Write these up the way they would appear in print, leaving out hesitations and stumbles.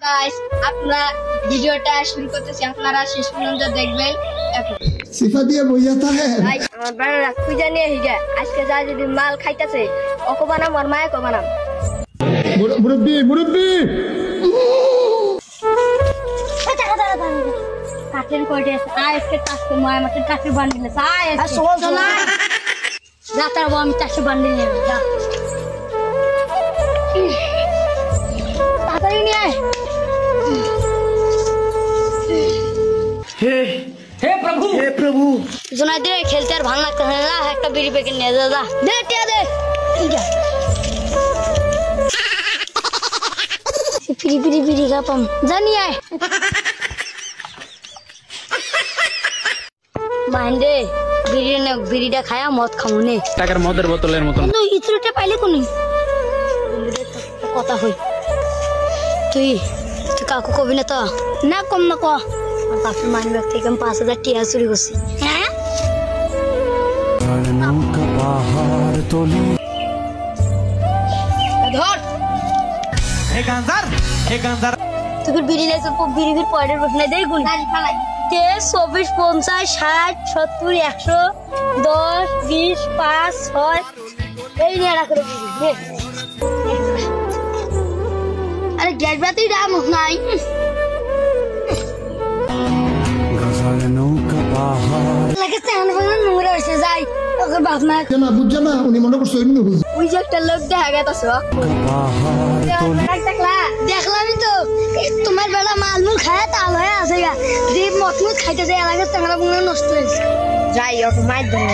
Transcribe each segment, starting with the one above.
guys अपना ভিডিওটা শুরু করতেছি আপনারা শেষ পর্যন্ত দেখবেন সিফা দিয়ে বই जाता है ভাই আমার বাড়া খুঁজে নিয়ে হিগা আজকে যা যদি মাল খাইতেছে ওকো বানাম আর মায়ে কো বানাম মুরব্বি কাটের কোটে আজকে টাকে মায়ে আমাকে টাকে বান্ডিলে আয় চল যাতার বউ আমি টাকে বান্ডিলে যা তাড়াতাড়ি নিয়ে আয় हे प्रभु जुनाइद रे खेलते और भाग लगता है ना एक बीड़ी पे किन्ने जा दे टिया दे बीड़ी का पम जानी आए माइंडे बीड़ी डा खाया मौत खाऊने टाकर मदर बोतलेर মতন तो इतरुटे पाइले कोनी কথা হই তুই কাকু কবি না তো না কম না ক বাপের মান ব্যক্তি কম 5000 টিয়া চুরি করছি হ্যাঁ নৌকা পাহাড় তলি ধর हे गांजार তুই বিড়ি লাইছ বিড়ি পয়েন্টের বসনে দেই গুলি ফালাই 23 24 50 60 70 110 20 5 6 এই নিয়ে রাখো বিড়ি আরে গ্যাস বাতি দাম নাই গজাল নৌকা পাহাড় লাগে চান বলে নোংরা হইছে যাই ওকে বাপ মা না বুঝছ না উনি মনে করছে অন্য বুঝ ওই যে একটা লোক দেখা গেছে পাহাড় তলি দেখলামই তো তোমার বেলা মালমুল খায় তাল হয়ে আছে গা যে মতমুত খাইতে যায় লাগে চাংড়া বুংড়া নষ্ট হয়েছে যাই ওকে মাইর দেন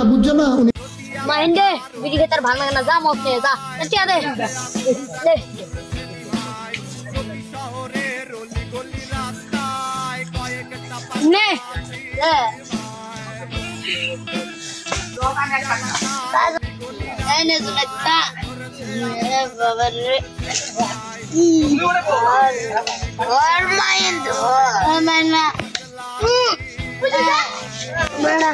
বুঝছ না উনি মাইন্ডে বিড়ি খেতে আর ভালো লাগে না যা মত নিয়ে যা টিয়া দে নে এনে জুনাইতা এ বাবা রে और माइंड मैंने बड़ा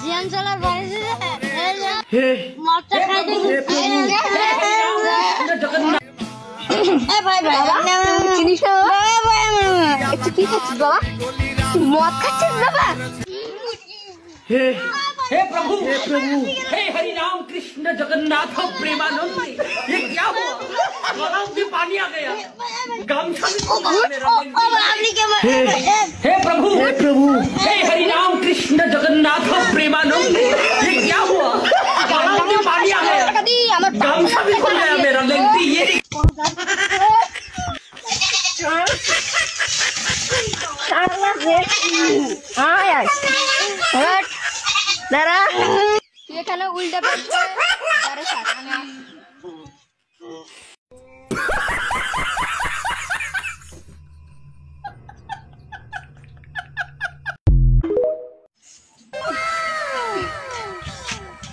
जियान चला बारिश हे मौत खाई दे ए भाई चिनिस ना भाई একটু কি খাচ্ছিস বাবা মদ খাচ্ছিস বাবা हे प्रभु हे हरि राम कृष्ण जगन्नाथ प्रेमानंद ये क्या हुआ गलाव में पानी आ गया गामछा भी मेरा हे प्रभु हे हरि राम कृष्ण जगन्नाथ प्रेमानंद ये क्या हुआ गलाव में पानी आ गया गामछा भी खुल गया मेरा लगती ये हाँ यार हट दारा ये खाना उल्टा पड़ता है दारा साथाना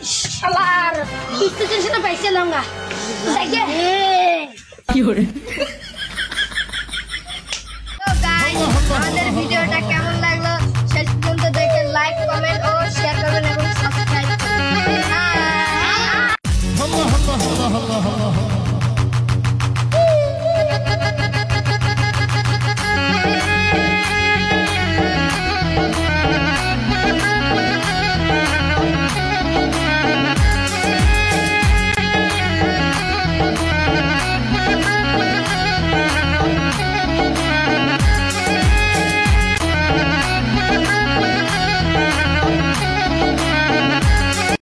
शाबार इससे जैसे तो पैसे लूँगा सही है क्यों रे আমাদের ভিডিওটা কেমন লাগলো শেষ পর্যন্ত দেখে লাইক কমেন্ট ও শেয়ার করবেন এবং সাবস্ক্রাইব করবেন